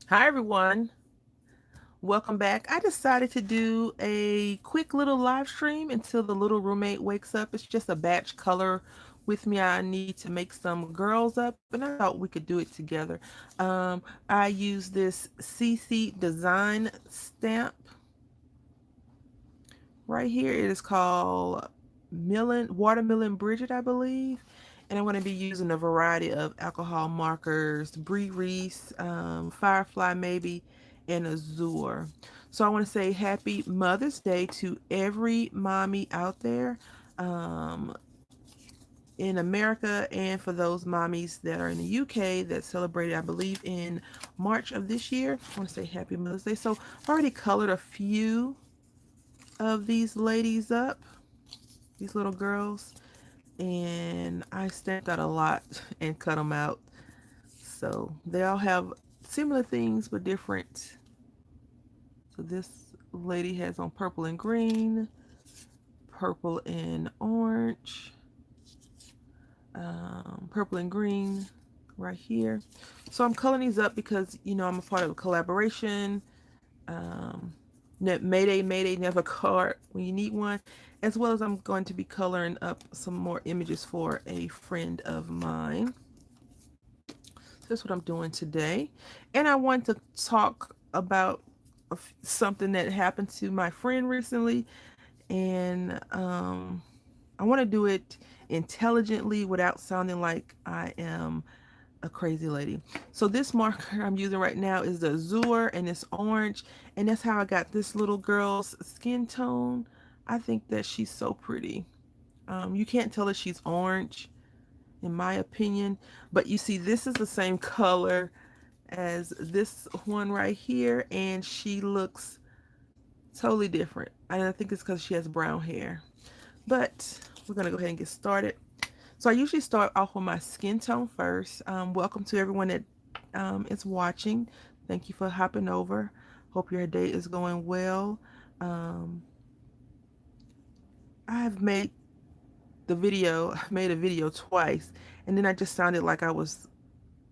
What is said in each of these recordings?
Hi everyone, welcome back. I decided to do a quick little live stream until the little roommate wakes up. It's just a batch color with me. I need to make some girls up and I thought we could do it together. I use this CC Design stamp right here. It is called Watermelon Bridget, I believe. And I'm going to be using a variety of alcohol markers, Brie Reese, Firefly maybe, and Azure. So I want to say happy Mother's Day to every mommy out there um, in America and for those mommies that are in the UK that celebrated, I believe, in March of this year. I want to say happy Mother's Day. So I've already colored a few of these ladies up, these little girls, and I stamped out a lot and cut them out. So they all have similar things but different. So this lady has on purple and green, purple and orange, purple and green right here. So I'm coloring these up because, I'm a part of a collaboration. Um, Mayday, Mayday, never card when you need one, as well as I'm going to be coloring up some more images for a friend of mine. So that's what I'm doing today. And I want to talk about something that happened to my friend recently. And I want to do it intelligently without sounding like I am a crazy lady. So this marker I'm using right now is the Azure and it's orange. And that's how I got this little girl's skin tone. I think that she's so pretty. You can't tell that she's orange in my opinion. But you see, this is the same color as this one right here, and she looks totally different. And I think it's because she has brown hair. But we're gonna go ahead and get started. So I usually start off with my skin tone first. Welcome to everyone that is watching. Thank you for hopping over. Hope your day is going well. Um, I've made a video twice, and then I just sounded like I was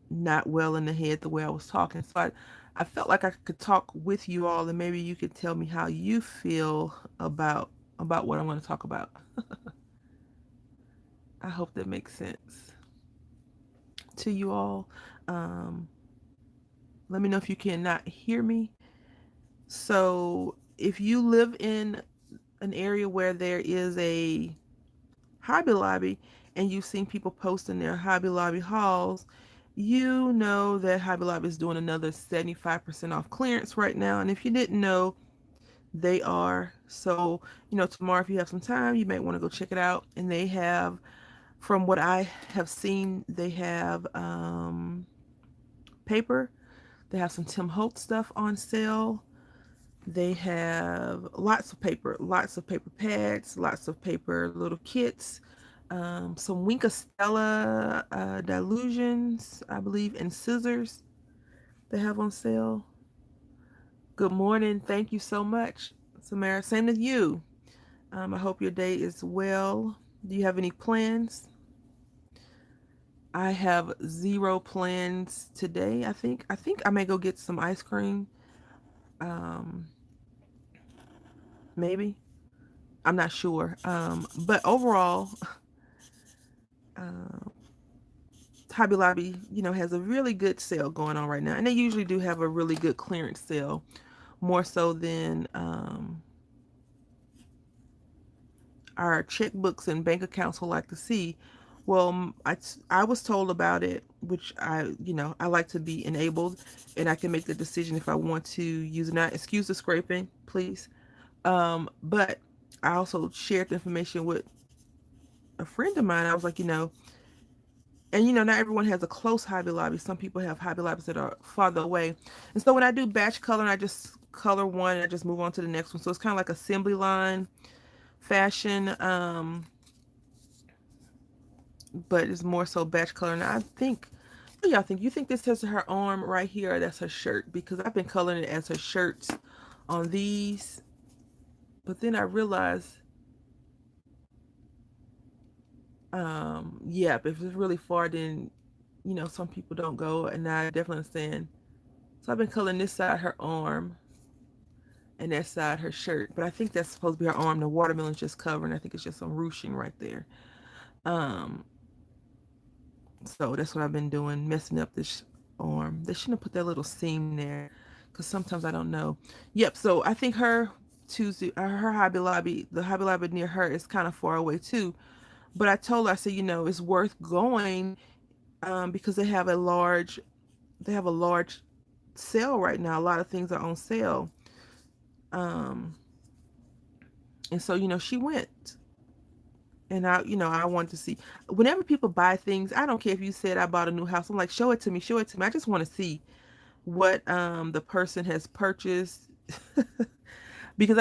not well in the head the way I was talking. So I felt like I could talk with you all and maybe you could tell me how you feel about what I'm going to talk about. I hope that makes sense to you all. Um, Let me know if you cannot hear me. So if you live in an area where there is a Hobby Lobby and you've seen people posting their Hobby Lobby hauls, you know that Hobby Lobby is doing another 75% off clearance right now. And if you didn't know, they are. So, tomorrow, if you have some time, you might want to go check it out. And they have, from what I have seen, they have paper. They have some Tim Holtz stuff on sale. They have lots of paper pads, lots of paper little kits, some Winka Stella dilutions, I believe, and scissors they have on sale. Good morning. Thank you so much, Samara. Same to you. I hope your day is well. Do you have any plans? I have zero plans today. I think I may go get some ice cream. Um, Maybe. I'm not sure. But overall, uh, Hobby Lobby, has a really good sale going on right now, and they usually do have a really good clearance sale, more so than our checkbooks and bank accounts will like to see. Well, I was told about it, which I like to be enabled, and I can make the decision if I want to use it. Not excuse the scraping, please. But I also shared the information with a friend of mine. I was like, and not everyone has a close Hobby Lobby. Some people have Hobby Lobbies that are farther away. And so when I do batch color, I just color one and I just move on to the next one. So it's kind of like assembly line fashion, but it's more so batch color. And I think, what do y'all think? You think this is her arm right here, or that's her shirt? Because I've been coloring it as her shirts on these. But then I realized, yeah, if it's really far, then, some people don't go. And I definitely understand So I've been coloring this side her arm and that side her shirt. But I think that's supposed to be her arm. The watermelon's just covering. I think it's just some ruching right there. Um, so that's what I've been doing, messing up this arm. They shouldn't have put that little seam there because sometimes I don't know. Yep, so I think her Tuesday, her Hobby Lobby, the Hobby Lobby near her is kind of far away too. But I told her, I said, it's worth going because they have a large sale right now. A lot of things are on sale. Um, and so, she went. And I want to see. Whenever people buy things, I don't care if you said I bought a new house. I'm like, show it to me, show it to me. I just want to see what the person has purchased. Because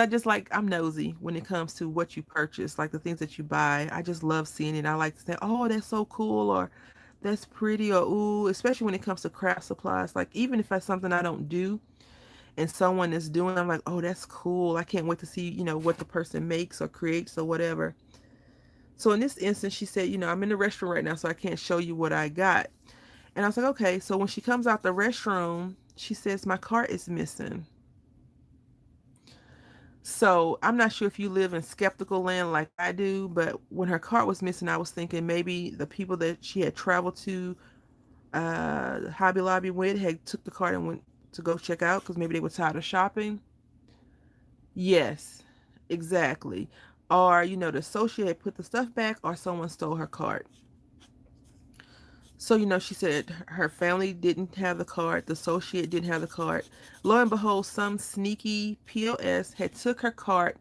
I'm nosy when it comes to what you purchase, like the things that you buy. I just love seeing it. I like to say, oh, that's so cool, or that's pretty, or ooh, especially when it comes to craft supplies. Like even if that's something I don't do and someone is doing, I'm like, oh, that's cool. I can't wait to see, what the person makes or creates or whatever. So in this instance, she said, I'm in the restroom right now, so I can't show you what I got. And I was like, okay. So when she comes out the restroom, she says, my cart is missing. So I'm not sure if you live in skeptical land like I do, but when her cart was missing, I was thinking maybe the people that she had traveled to Hobby Lobby with had took the cart and went to go check out because maybe they were tired of shopping. Yes, exactly. Or, the associate had put the stuff back or someone stole her cart. So, she said her family didn't have the card, the associate didn't have the card. Lo and behold, some sneaky POS had took her cart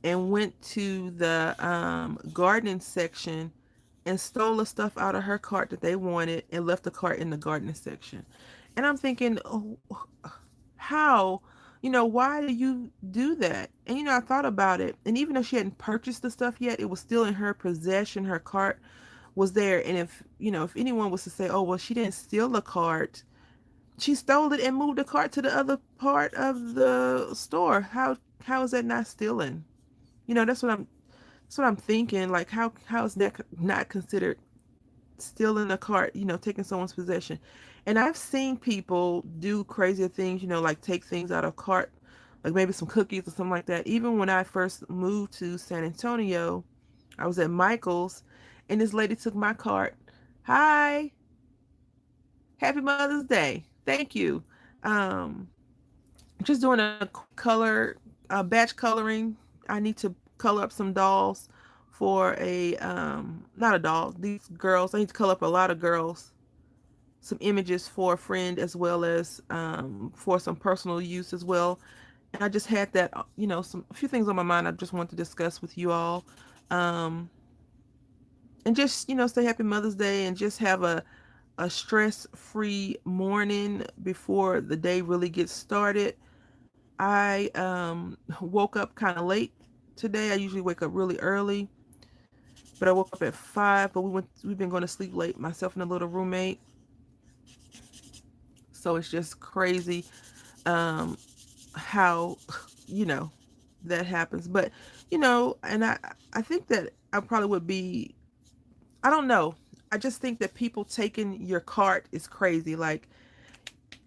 and went to the gardening section and stole the stuff out of her cart that they wanted and left the cart in the gardening section. And I'm thinking, oh, how? Why do you do that? And, I thought about it. And even though she hadn't purchased the stuff yet, it was still in her possession, her cart was there. And if anyone was to say, oh, well, she didn't steal the cart, she stole it and moved the cart to the other part of the store. How is that not stealing? That's what I'm thinking. Like, how is that not considered stealing a cart, taking someone's possession? And I've seen people do crazier things, like take things out of cart, like maybe some cookies or something like that. Even when I first moved to San Antonio, I was at Michael's and this lady took my cart. Hi, happy Mother's Day. Thank you. Um, just doing a batch coloring. I need to color up some dolls for not a doll, these girls. I need to color up a lot of girls, some images for a friend as well as for some personal use as well. And I just had that, a few things on my mind I just want to discuss with you all. Um, and just, say happy Mother's Day and just have a stress-free morning before the day really gets started. I woke up kind of late today. I usually wake up really early, but I woke up at 5. But we've been going to sleep late, myself and a little roommate. So it's just crazy how that happens. But and I think that I probably would be. I don't know. I just think that people taking your cart is crazy. Like,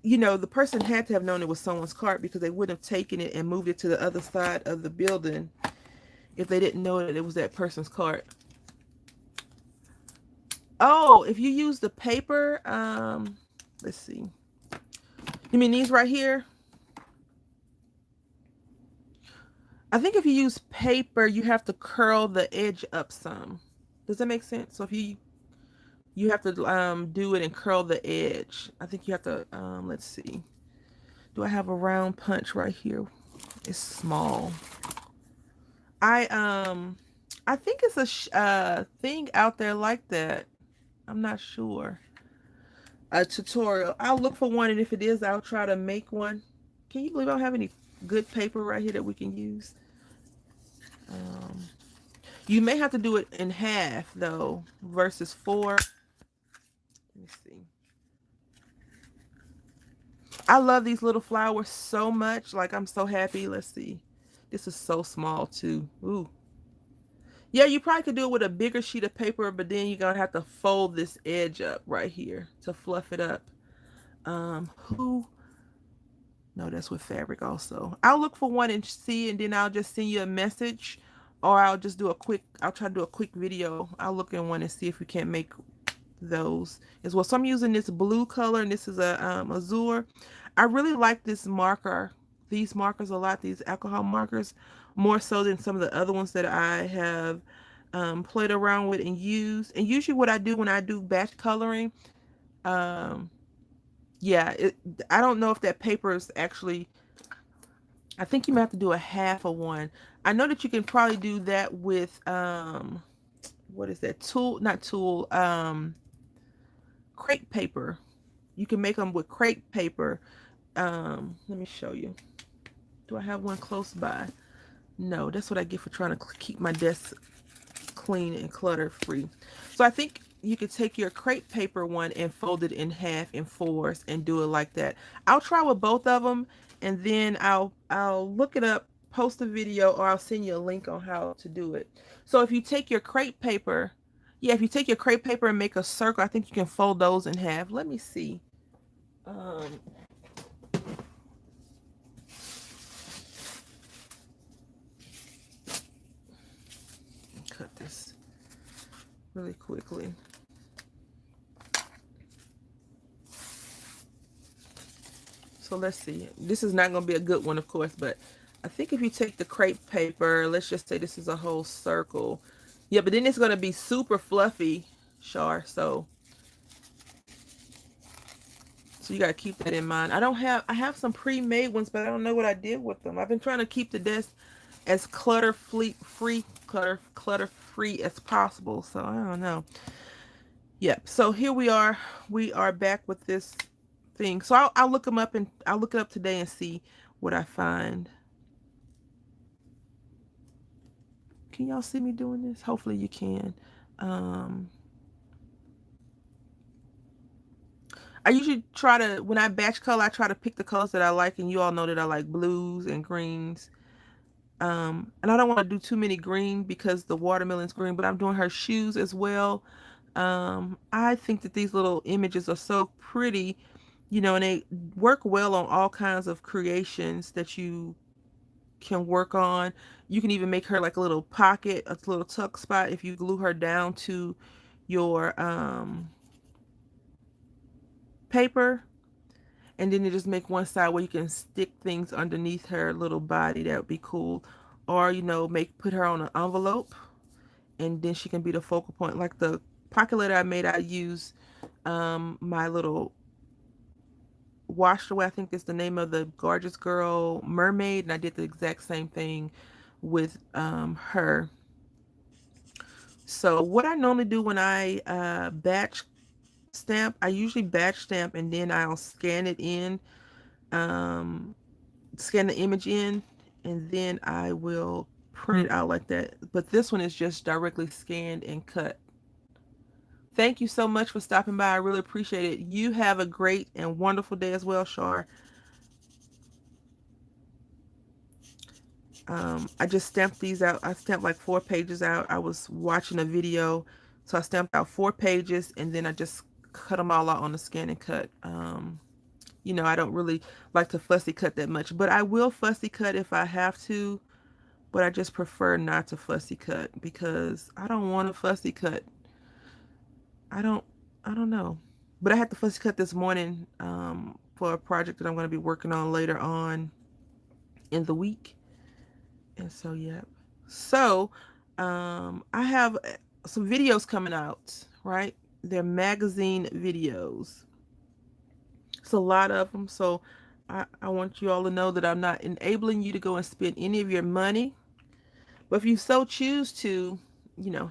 the person had to have known it was someone's cart because they wouldn't have taken it and moved it to the other side of the building if they didn't know that it was that person's cart. Oh, if you use the paper, let's see. You mean these right here? I think if you use paper, you have to curl the edge up some. Does that make sense? So if you have to do it and curl the edge. I think you have to let's see. Do I have a round punch right here? It's small. I think it's a thing out there like that. I'm not sure. A tutorial. I'll look for one, and if it is, I'll try to make one. Can you believe I don't have any good paper right here that we can use? Um, you may have to do it in half though, versus 4. Let me see. I love these little flowers so much. Like, I'm so happy. Let's see. This is so small too. Ooh. Yeah, you probably could do it with a bigger sheet of paper, but then you're gonna have to fold this edge up right here to fluff it up. Who No, that's with fabric also. I'll look for one and see, and then I'll just send you a message, or I'll just do a quick, I'll try to do a quick video. I'll look in one and see if we can't make those as well. So I'm using this blue color, and this is a azure. I really like this marker, these markers a lot, these alcohol markers, more so than some of the other ones that I have played around with and used. And usually what I do when I do batch coloring, um, yeah, I don't know if that paper is actually, I think you might have to do a half of one. I know that you can probably do that with, what is that, tulle, not tulle, crepe paper. You can make them with crepe paper. Let me show you. Do I have one close by? No, that's what I get for trying to keep my desk clean and clutter free. So I think you could take your crepe paper one and fold it in half in fours and do it like that. I'll try with both of them, and then I'll look it up, post a video, or I'll send you a link on how to do it. So if you take your crepe paper, yeah, if you take your crepe paper and make a circle, I think you can fold those in half. Let me see. Um, cut this really quickly. So let's see. This is not going to be a good one, of course, but I think if you take the crepe paper, let's just say this is a whole circle. Yeah, but then it's going to be super fluffy, Char. So you got to keep that in mind. I have some pre-made ones, but I don't know what I did with them. I've been trying to keep the desk as clutter free as possible. So I don't know. Yep. So here we are. We are back with this thing. So I'll look them up, and I'll look it up today and see what I find. Can y'all see me doing this? Hopefully you can. I usually try to, when I batch color, I try to pick the colors that I like, and you all know that I like blues and greens. And I don't want to do too many green because the watermelon's green, but I'm doing her shoes as well. I think that these little images are so pretty, and they work well on all kinds of creations that you can work on. You can even make her like a little pocket, a little tuck spot if you glue her down to your paper, and then you just make one side where you can stick things underneath her little body. That would be cool. Or put her on an envelope, and then she can be the focal point. Like the pocket letter I made, I use my little Washed Away, I think is the name of the Gorgeous Girl mermaid, and I did the exact same thing with her. So what I normally do when I batch stamp, I usually batch stamp, and then I'll scan it in, scan the image in, and then I will print it out like that. But this one is just directly scanned and cut. Thank you so much for stopping by. I really appreciate it. You have a great and wonderful day as well, Char. I just stamped these out. I stamped like 4 pages out. I was watching a video, so I stamped out 4 pages, and then I just cut them all out on the scan and cut. I don't really like to fussy cut that much, but I will fussy cut if I have to, but I just prefer not to fussy cut because I don't want to fussy cut. I don't know. But I had to fussy cut this morning for a project that I'm going to be working on later on in the week. And so, yeah. So, I have some videos coming out, right? They're magazine videos. It's a lot of them. So, I want you all to know that I'm not enabling you to go and spend any of your money. But if you so choose to,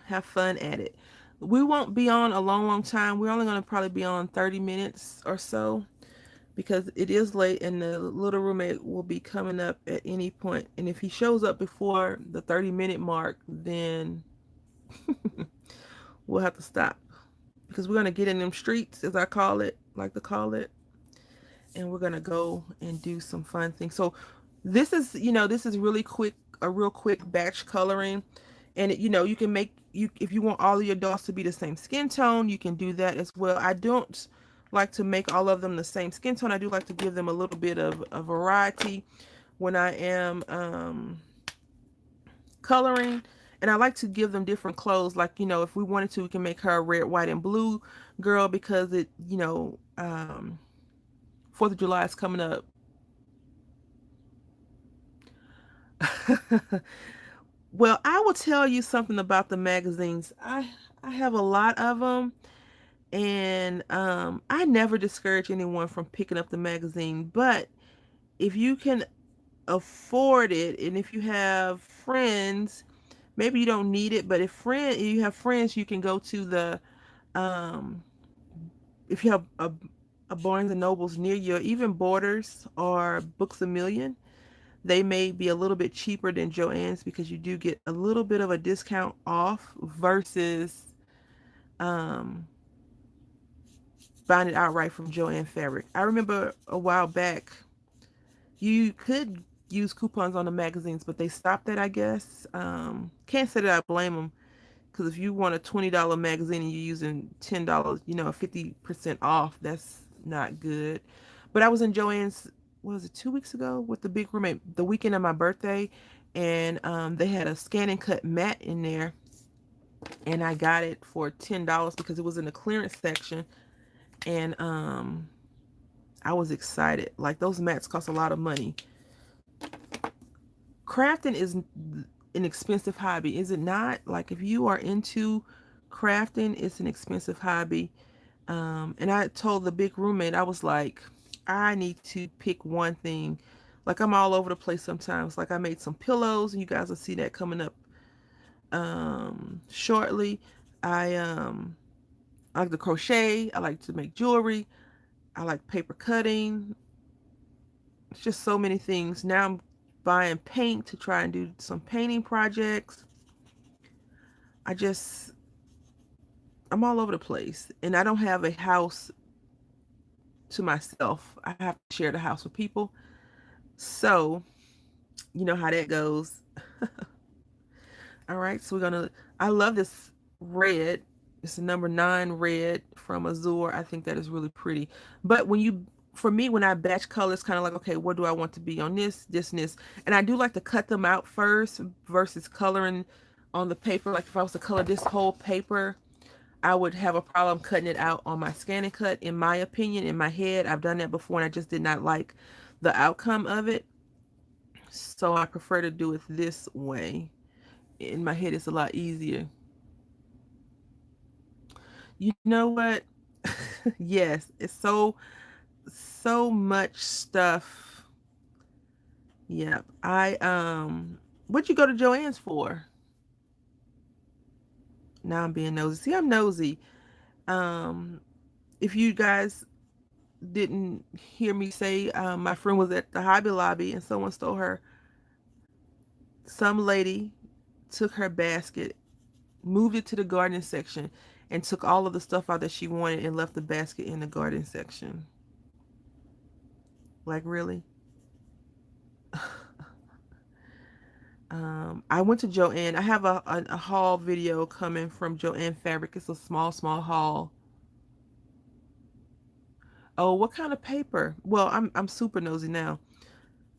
have fun at it. We won't be on a long time. We're only going to probably be on 30 minutes or so because it is late and the little roommate will be coming up at any point. And if he shows up before the 30-minute mark, then we'll have to stop because we're going to get in them streets, as I like to call it, and we're going to go and do some fun things. So this is really quick, a real quick batch coloring. And you can if you want all of your dolls to be the same skin tone, you can do that as well. I don't like to make all of them the same skin tone. I do like to give them a little bit of a variety when I am coloring. And I like to give them different clothes. Like, if we wanted to, we can make her a red, white, and blue girl because 4th of July is coming up. Well, I will tell you something about the magazines. I have a lot of them, and I never discourage anyone from picking up the magazine. But if you can afford it, and if you have friends, maybe you don't need it. But if you have friends, you can go to the um, if you have a Barnes and Nobles near you, or even Borders or Books a Million. They may be a little bit cheaper than Joann's because you do get a little bit of a discount off versus um, buying it outright from Joann Fabric. I remember a while back you could use coupons on the magazines, but they stopped that, I guess. Can't say that I blame them because if you want a $20 magazine and you're using $10, 50% off, that's not good. But I was in Joann's, what was it, 2 weeks ago with the big roommate, the weekend of my birthday, and they had a scan and cut mat in there, and I got it for $10 because it was in the clearance section, and I was excited. Like, those mats cost a lot of money. Crafting is an expensive hobby, is it not? Like, if you are into crafting, it's an expensive hobby. And I told the big roommate, I was like, I need to pick one thing. Like, I'm all over the place sometimes. Like, I made some pillows, and you guys will see that coming up shortly. I like to crochet. I like to make jewelry. I like paper cutting. It's just so many things. Now I'm buying paint to try and do some painting projects. I just, I'm all over the place. And I don't have a house to myself. I have to share the house with people. So, you know how that goes. All right, so I love this red. It's a number 9 red from Azure. I think that is really pretty. But for me, when I batch colors, kind of like, okay, what do I want to be on this, and this? And I do like to cut them out first versus coloring on the paper. Like, if I was to color this whole paper, I would have a problem cutting it out on my scan and cut, in my opinion, in my head. I've done that before, and I just did not like the outcome of it. So I prefer to do it this way. In my head, it's a lot easier. You know what? Yes, it's so much stuff. Yep. What'd you go to Joann's for? Now I'm being nosy. See, I'm nosy. Um, if you guys didn't hear me say, my friend was at the Hobby Lobby and someone stole her. Some lady took her basket, moved it to the garden section, and took all of the stuff out that she wanted and left the basket in the garden section. Like, really? I went to Joann. I have a haul video coming from Joann Fabric. It's a small haul. Oh, what kind of paper? Well, I'm super nosy now.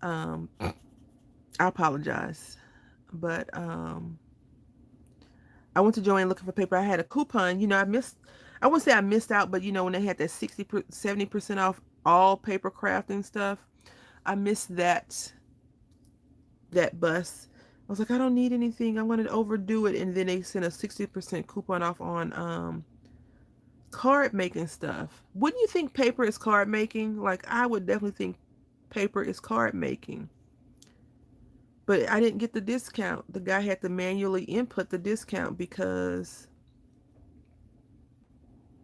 Um, I apologize, but I went to Joann looking for paper. I had a coupon. I wouldn't say I missed out, but when they had that 70% off all paper crafting stuff, I missed that bus. I was like, I don't need anything. I'm going to overdo it. And then they sent a 60% coupon off on card making stuff. Wouldn't you think paper is card making? Like, I would definitely think paper is card making. But I didn't get the discount. The guy had to manually input the discount because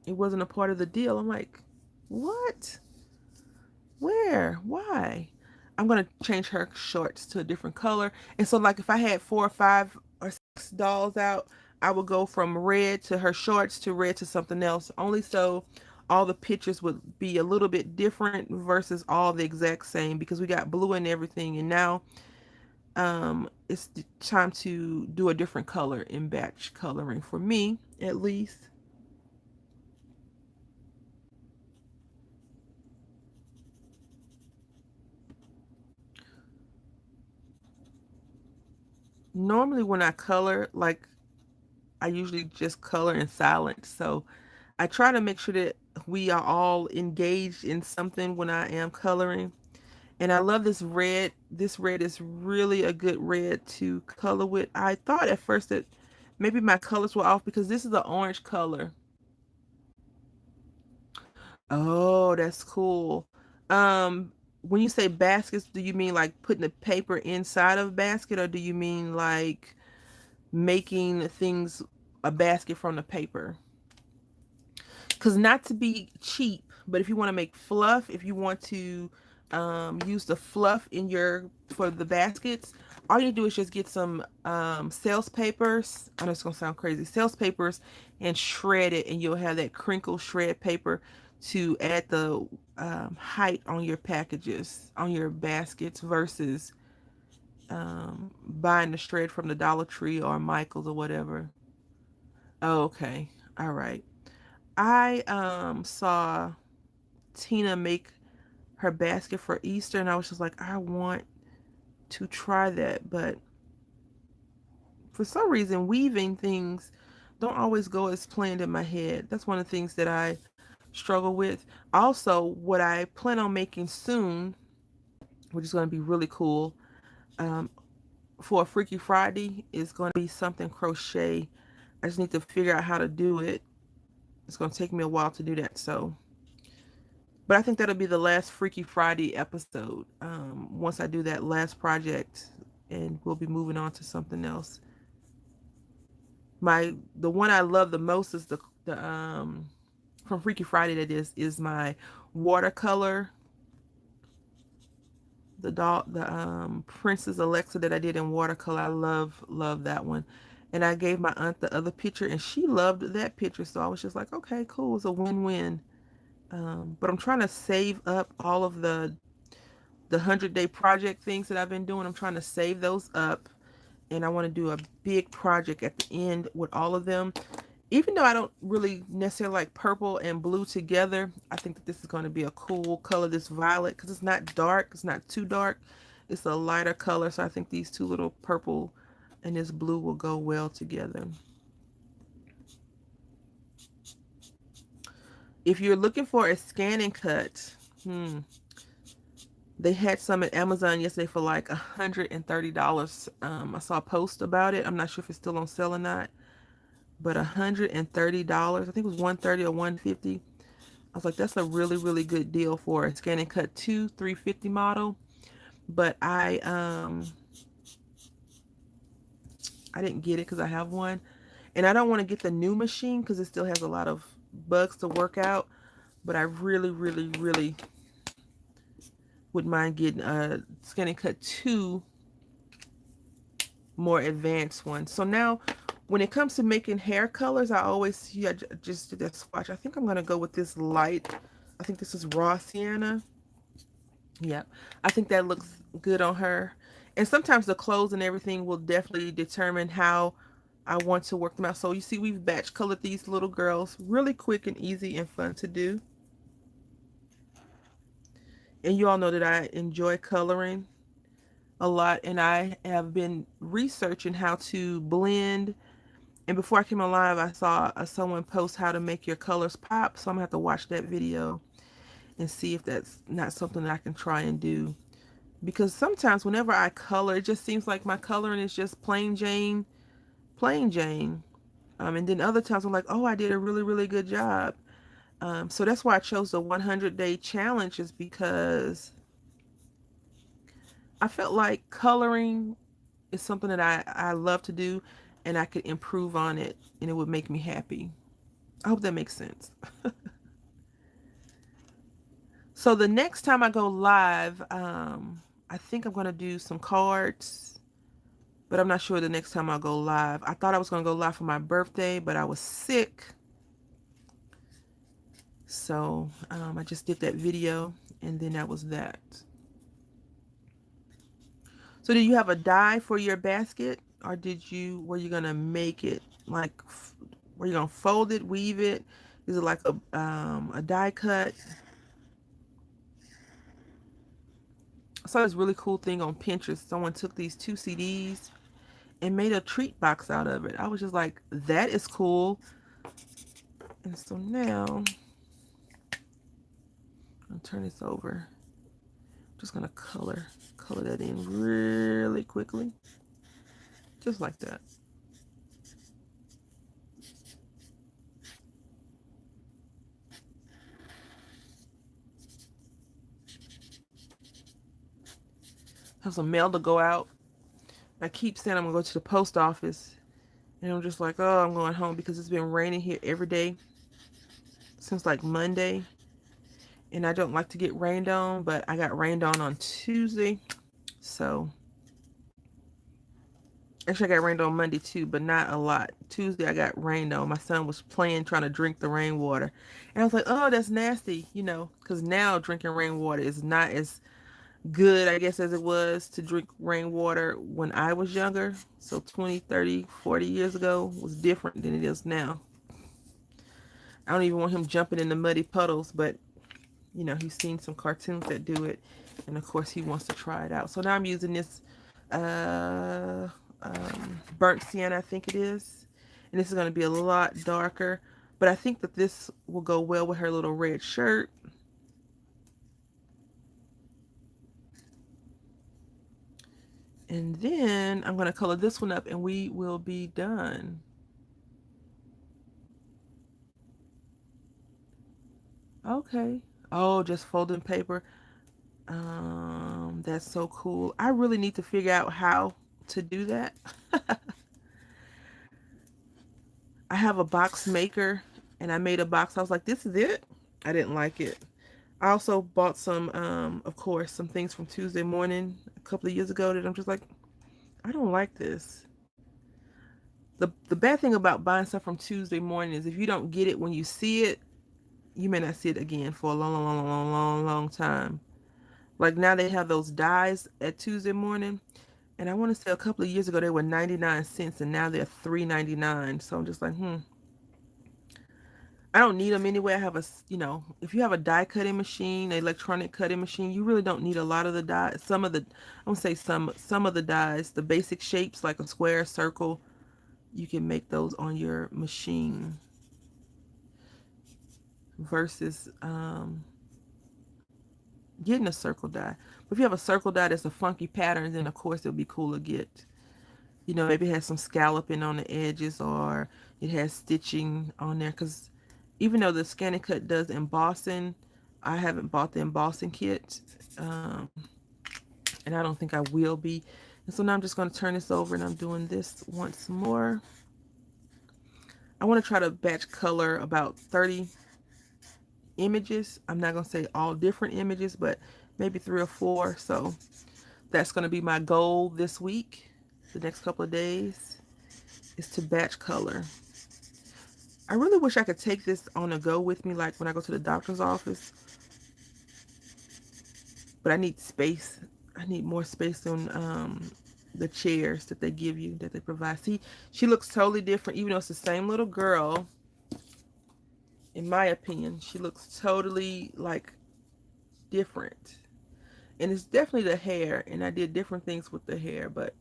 it wasn't a part of the deal. I'm like, what? Where? Why? I'm gonna change her shorts to a different color. And so, like, if I had 4 or 5 or 6 dolls out, I would go from red to her shorts to red to something else. Only so all the pictures would be a little bit different versus all the exact same, because we got blue and everything. And now it's time to do a different color in batch coloring, for me at least. normally when I color, like I usually just color in silence. So I try to make sure that we are all engaged in something when I am coloring. And I love this red. This red is really a good red to color with. I thought at first that maybe my colors were off because this is an orange color. Oh, that's cool. Um, when you say baskets, do you mean like putting the paper inside of a basket, or do you mean like making things a basket from the paper? Because not to be cheap, but if you want to make fluff, if you want to use the fluff in your for the baskets, all you do is just get some sales papers. I know it's gonna sound crazy, sales papers, and shred it, and you'll have that crinkle shred paper to add the height on your packages, on your baskets, versus buying the shred from the Dollar Tree or Michael's or whatever. Oh, okay, all right. I saw Tina make her basket for Easter, and I was just like, I want to try that, but for some reason weaving things don't always go as planned in my head. That's one of the things that I struggle with. Also, what I plan on making soon, which is going to be really cool, um, for a Freaky Friday, is going to be something crochet. I just need to figure out how to do it. It's going to take me a while to do that, so. But I think that'll be the last Freaky Friday episode. Once I do that last project, and we'll be moving on to something else. The one I love the most is the from Freaky Friday, that is my watercolor, the Princess Alexa that I did in watercolor. I love that one. And I gave my aunt the other picture, and she loved that picture, so I was just like, okay, cool, it's a win-win. But I'm trying to save up all of the 100-day project things that I've been doing. I'm trying to save those up, and I want to do a big project at the end with all of them. Even though I don't really necessarily like purple and blue together, I think that this is going to be a cool color, this violet, because it's not dark, it's not too dark, it's a lighter color. So I think these two little purple and this blue will go well together. If you're looking for a scan and cut, they had some at Amazon yesterday for like $130. I saw a post about it. I'm not sure if it's still on sale or not, but $130. I think it was 130 or 150. I was like, that's a really good deal for a Scan and Cut 2 350 model. But I didn't get it because I have one, and I don't want to get the new machine because it still has a lot of bugs to work out. But I really wouldn't mind getting a Scan and Cut 2 more advanced one. So now when it comes to making hair colors, I always just did that swatch. I think I'm gonna go with this light. I think this is raw sienna. Yep, I think that looks good on her. And sometimes the clothes and everything will definitely determine how I want to work them out. So you see, we've batch colored these little girls really quick and easy and fun to do. And you all know that I enjoy coloring a lot, and I have been researching how to blend. And before I came on live, I saw someone post how to make your colors pop. So I'm gonna have to watch that video and see if that's not something that I can try and do. Because sometimes whenever I color, it just seems like my coloring is just plain Jane, plain Jane. And then other times I'm like, oh, I did a really good job. So that's why I chose the 100-day challenge, is because I felt like coloring is something that I love to do, and I could improve on it, and it would make me happy. I hope that makes sense. So the next time I go live, I think I'm going to do some cards, but I'm not sure the next time I'll go live. I thought I was going to go live for my birthday, but I was sick. So I just did that video, and then that was that. So do you have a die for your basket, or were you going to make it like, were you going to fold it, weave it? Is it like a die cut? I saw this really cool thing on Pinterest. Someone took these two CDs and made a treat box out of it. I was just like, that is cool. And so now I'll turn this over. I'm just gonna color that in really quickly, just like that. Have some mail to go out. I keep saying I'm gonna go to the post office, and I'm just like, oh, I'm going home because it's been raining here every day since like Monday, and I don't like to get rained on, but I got rained on Tuesday, so actually I got rained on Monday too, but not a lot. Tuesday I got rained on. My son was playing, trying to drink the rainwater, and I was like, oh, that's nasty, you know, because now drinking rainwater is not as good, I guess, as it was to drink rainwater when I was younger. So 20, 30, 40 years ago was different than it is now. I don't even want him jumping in the muddy puddles, but you know, he's seen some cartoons that do it, and of course he wants to try it out. So now I'm using this uh, burnt sienna, I think it is, and this is going to be a lot darker, but I think that this will go well with her little red shirt. And then I'm going to color this one up and we will be done. Okay. Oh, just folding paper. That's so cool. I really need to figure out how to do that. I have a box maker and I made a box. I was like, this is it. I didn't like it. I also bought some, of course, some things from Tuesday Morning a couple of years ago that I'm just like, I don't like this. The bad thing about buying stuff from Tuesday Morning is if you don't get it when you see it, you may not see it again for a long, long, long, long, long, long time. Like now they have those dyes at Tuesday Morning, and I want to say a couple of years ago they were 99 cents, and now they're $3.99. So I'm just like, I don't need them anyway. I have a, you know, if you have a die cutting machine, an electronic cutting machine, you really don't need a lot of the dyes. Some of the, I won't say some of the dyes, the basic shapes like a square, circle, you can make those on your machine versus getting a circle die. But if you have a circle die that's a funky pattern, then of course it'll be cool to get. You know, maybe it has some scalloping on the edges or it has stitching on there. Because even though the ScanNCut does embossing, I haven't bought the embossing kit. And I don't think I will be. And so now I'm just going to turn this over and I'm doing this once more. I want to try to batch color about 30 images. I'm not going to say all different images, but maybe 3 or 4. So that's going to be my goal this week, the next couple of days, is to batch color. I really wish I could take this on the go with me, like when I go to the doctor's office. But I need space. I need more space on the chairs that they give you, that they provide. See, she looks totally different, even though it's the same little girl. In my opinion, she looks totally like different. And it's definitely the hair, and I did different things with the hair, but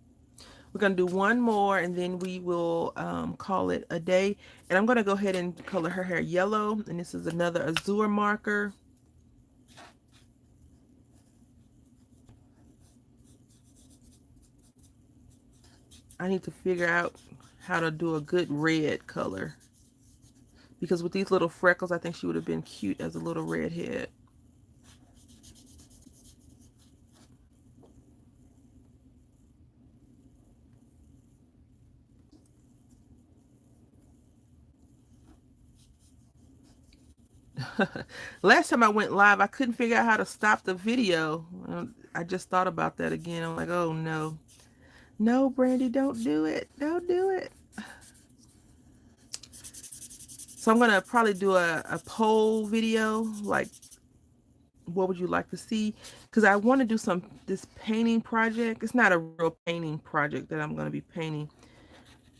we're going to do one more and then we will call it a day. And I'm going to go ahead and color her hair yellow, and this is another Azure marker. I need to figure out how to do a good red color, because with these little freckles I think she would have been cute as a little redhead. Last time I went live, I couldn't figure out how to stop the video. I just thought about that again. I'm like, oh no. No, Brandy, don't do it. Don't do it. So I'm going to probably do a poll video, like, what would you like to see? Because I want to do this painting project. It's not a real painting project that I'm going to be painting.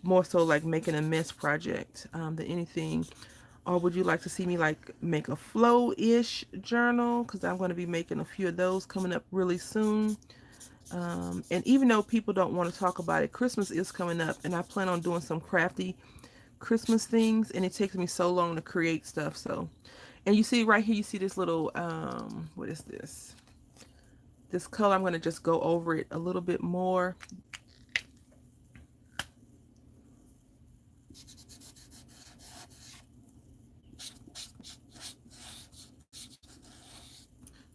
More so like making a mess project than anything. Or would you like to see me like make a flow-ish journal? Because I'm going to be making a few of those coming up really soon. And even though people don't want to talk about it, Christmas is coming up, and I plan on doing some crafty Christmas things, and it takes me so long to create stuff. So, and you see right here, you see this little, what is this? This color, I'm going to just go over it a little bit more.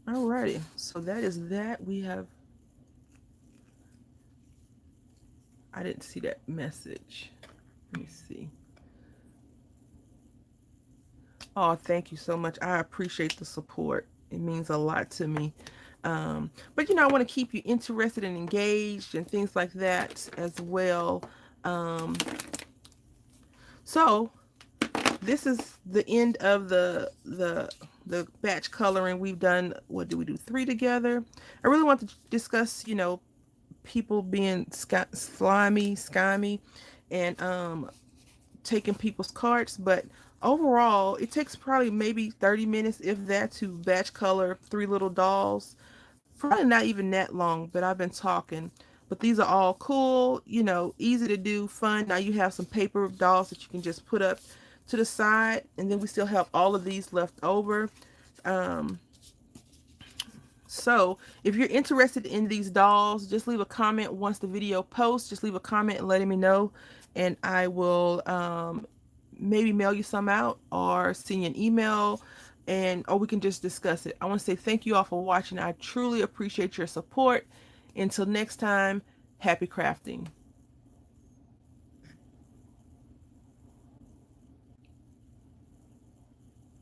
Alrighty, so that is that. We have, I didn't see that message. Let me see. Oh, thank you so much. I appreciate the support. It means a lot to me. But I want to keep you interested and engaged and things like that as well. Um, so this is the end of the batch coloring. We've done, what do we do? 3 together. I really want to discuss, people being slimy, skimy, and taking people's cards, but overall it takes probably maybe 30 minutes, if that, to batch color 3 little dolls. Probably not even that long, but I've been talking. But these are all cool, easy to do, fun. Now you have some paper dolls that you can just put up to the side, and then we still have all of these left over. Um, so if you're interested in these dolls, just leave a comment once the video posts. Just leave a comment and letting me know, and I will maybe mail you some out or send you an email, and or we can just discuss it. I want to say thank you all for watching. I truly appreciate your support. Until next time, happy crafting.